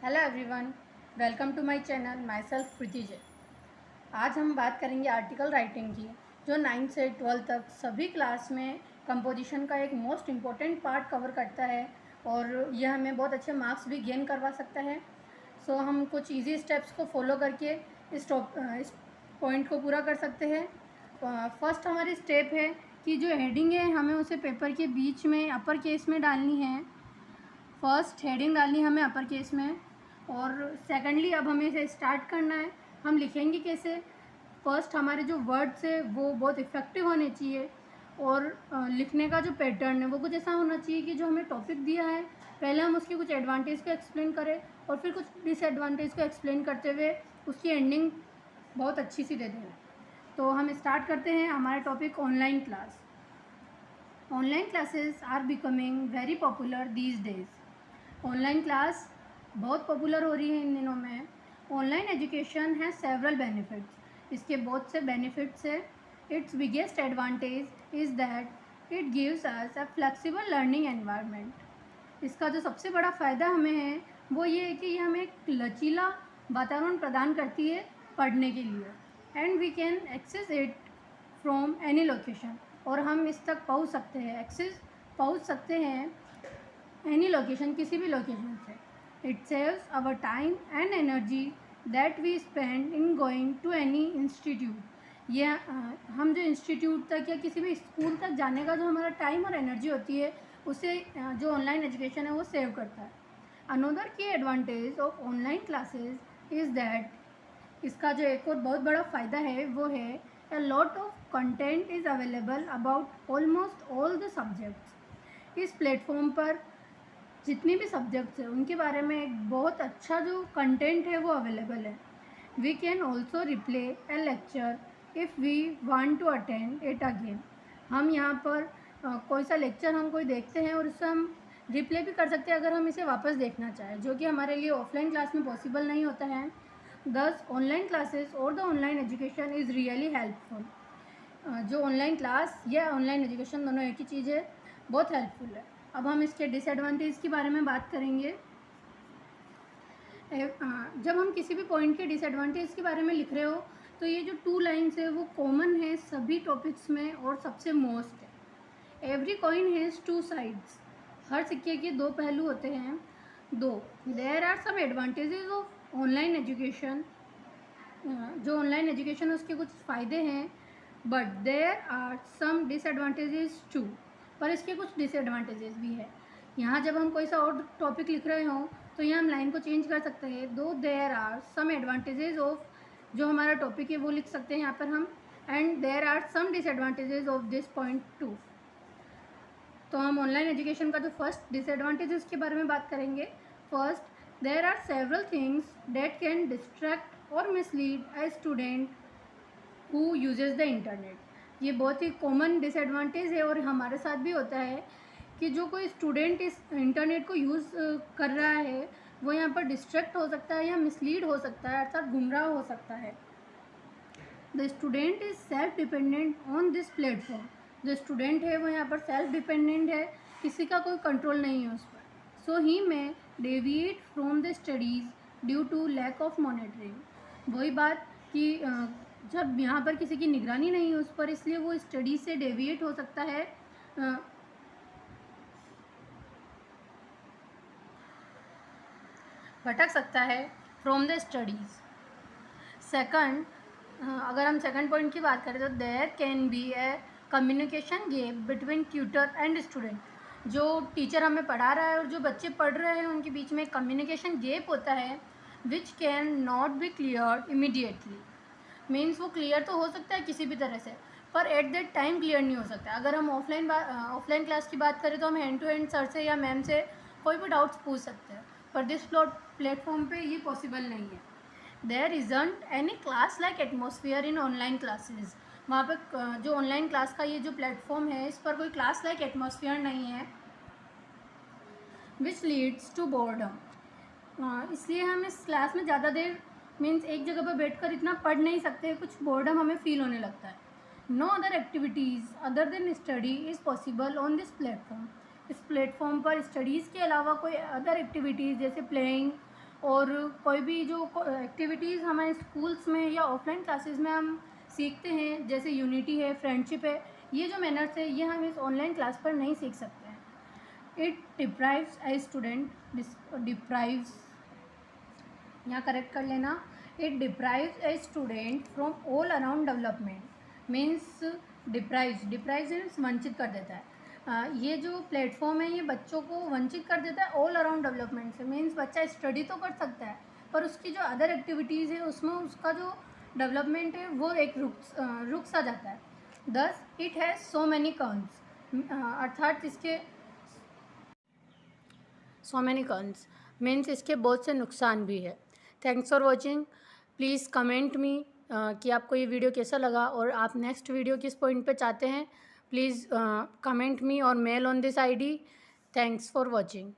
Hello everyone, welcome to my channel myself Preeti Jay. आज हम बात करेंगे आर्टिकल राइटिंग की, जो 9 से 12 तक सभी क्लास में कंपोजिशन का एक मोस्ट इम्पॉर्टेंट पार्ट कवर करता है और यह हमें बहुत अच्छे मार्क्स भी गेन करवा सकता है। सो हम कुछ इजी स्टेप्स को फॉलो करके इस पॉइंट को पूरा कर सकते हैं। फर्स्ट हमारी स्टेप है कि जो हेडिंग है हमें उसे पेपर के बीच में अपर केस में डालनी है। फर्स्ट हेडिंग डालनी है हमें अपर केस में, और सेकेंडली अब हमें इसे स्टार्ट करना है। हम लिखेंगे कैसे? फर्स्ट हमारे जो वर्ड्स है वो बहुत इफ़ेक्टिव होने चाहिए, और लिखने का जो पैटर्न है वो कुछ ऐसा होना चाहिए कि जो हमें टॉपिक दिया है पहले हम उसके कुछ एडवांटेज को एक्सप्लेन करें और फिर कुछ डिसएडवांटेज को एक्सप्लेन करते हुए उसकी एंडिंग बहुत अच्छी सी दे दें। तो हम स्टार्ट करते हैं हमारा topic online class. Online classes are becoming very popular these days. Online class बहुत पॉपुलर हो रही है इन दिनों में। Online education has several benefits. इसके बहुत से बेनिफिट्स है। Its biggest advantage is that it gives us a flexible learning environment. इसका जो सबसे बड़ा फ़ायदा हमें है वो ये है कि ये हमें एक लचीला वातावरण प्रदान करती है पढ़ने के लिए, and we can access it from any location. और हम इस तक पहुँच सकते हैं एनी लोकेशन, किसी भी लोकेशन से। It saves our time and energy that we spend in going to any institute. ये हम जो इंस्टीट्यूट तक या किसी भी स्कूल तक जाने का जो हमारा टाइम और एनर्जी होती है उसे जो ऑनलाइन एजुकेशन है वो सेव करता है। अनदर की advantage of online classes is that इसका जो एक और बहुत बड़ा फ़ायदा है वो है a lot of content is available about almost all the subjects. इस प्लेटफॉर्म पर जितने भी सब्जेक्ट्स हैं उनके बारे में एक बहुत अच्छा जो कंटेंट है वो अवेलेबल है। We can also replay a lecture if we want to attend it again. हम यहाँ पर कोई सा लेक्चर हम कोई देखते हैं और उससे हम रिप्ले भी कर सकते हैं अगर हम इसे वापस देखना चाहें, जो कि हमारे लिए ऑफलाइन क्लास में पॉसिबल नहीं होता है। दस ऑनलाइन क्लासेस और the online education is really helpful. जो ऑनलाइन क्लास या ऑनलाइन एजुकेशन दोनों एक ही चीज़ है, बहुत हेल्पफुल है। अब हम इसके डिसएडवांटेज के बारे में बात करेंगे। जब हम किसी भी पॉइंट के डिसएडवांटेज के बारे में लिख रहे हो तो ये जो 2 लाइन्स है वो कॉमन है सभी टॉपिक्स में और सबसे मोस्ट है। Every coin has 2 sides. हर सिक्के के 2 पहलू होते हैं। There are some advantages of online education. जो ऑनलाइन एजुकेशन है उसके कुछ फ़ायदे हैं, but there are some disadvantages too. पर इसके कुछ डिसएडवांटेजेस भी है। यहाँ जब हम कोई सा और टॉपिक लिख रहे हों तो यहाँ हम लाइन को चेंज कर सकते हैं। Though there are some advantages of, जो हमारा टॉपिक है वो लिख सकते हैं यहाँ पर हम, and there are some disadvantages of this point too. तो हम ऑनलाइन एजुकेशन का जो फर्स्ट डिसएडवांटेज है उसके बारे में बात करेंगे। First, there are several things that can distract और mislead a student who uses the internet. ये बहुत ही कॉमन डिसएडवांटेज है और हमारे साथ भी होता है कि जो कोई स्टूडेंट इस इंटरनेट को यूज़ कर रहा है वो यहाँ पर डिस्ट्रैक्ट हो सकता है या मिसलीड हो सकता है, अर्थात गुमराह हो सकता है। The student is self dependent on this platform. जो स्टूडेंट है वो यहाँ पर सेल्फ डिपेंडेंट है, किसी का कोई कंट्रोल नहीं है उस पर। So he may deviate from the studies due to lack of monitoring. वही बात कि जब यहाँ पर किसी की निगरानी नहीं है उस पर, इसलिए वो स्टडी से डेविएट हो सकता है, भटक सकता है फ्रॉम द स्टडीज़। सेकंड, अगर हम सेकंड पॉइंट की बात करें तो there can be a communication gap between tutor and student. जो टीचर हमें पढ़ा रहा है और जो बच्चे पढ़ रहे हैं उनके बीच में कम्युनिकेशन गैप होता है, which can not be clear immediately. Means वो क्लियर तो हो सकता है किसी भी तरह से, पर एट दैट टाइम क्लियर नहीं हो सकता। अगर हम ऑफलाइन क्लास की बात करें तो हम हैंड टू हैंड सर से या मैम से कोई भी डाउट्स पूछ सकते हैं, पर दिस प्लेटफॉर्म पे ये पॉसिबल नहीं है। There isn't any class like atmosphere in online classes. वहाँ पर जो ऑनलाइन क्लास का ये जो प्लेटफॉर्म है इस पर कोई क्लास लाइक एटमोसफियर नहीं है, विच लीड्स टू बोर्डम। इसलिए हम इस क्लास में ज़्यादा देर मीन्स एक जगह पर बैठकर इतना पढ़ नहीं सकते, कुछ बोर्डम हमें फील होने लगता है। No other activities other than study is possible on this platform. इस प्लेटफॉर्म पर स्टडीज़ के अलावा कोई अदर एक्टिविटीज़ जैसे प्लेइंग और कोई भी जो एक्टिविटीज़ हमारे स्कूल्स में या ऑफलाइन क्लासेस में हम सीखते हैं, जैसे यूनिटी है, फ्रेंडशिप है, ये जो मैनर्स है ये हम इस ऑनलाइन क्लास पर नहीं सीख सकते हैं। It deprives a student, deprives, यहाँ करेक्ट कर लेना, it deprives a student from all around development. Means deprives means वंचित कर देता है। ये जो प्लेटफॉर्म है ये बच्चों को वंचित कर देता है ऑल अराउंड डेवलपमेंट से। मीन्स बच्चा स्टडी तो कर सकता है पर उसकी जो अदर एक्टिविटीज़ है उसमें उसका जो डेवलपमेंट है वो एक रुक सा जाता है। Thus it has so many cons, अर्थात इसके सो मैनी कॉन्स मीन्स इसके बहुत से नुकसान भी है। Thanks for watching. Please comment मी कि आपको ये वीडियो कैसा लगा और आप नेक्स्ट वीडियो किस पॉइंट पे चाहते हैं। प्लीज़ कमेंट मी और mail on this ID. Thanks for watching.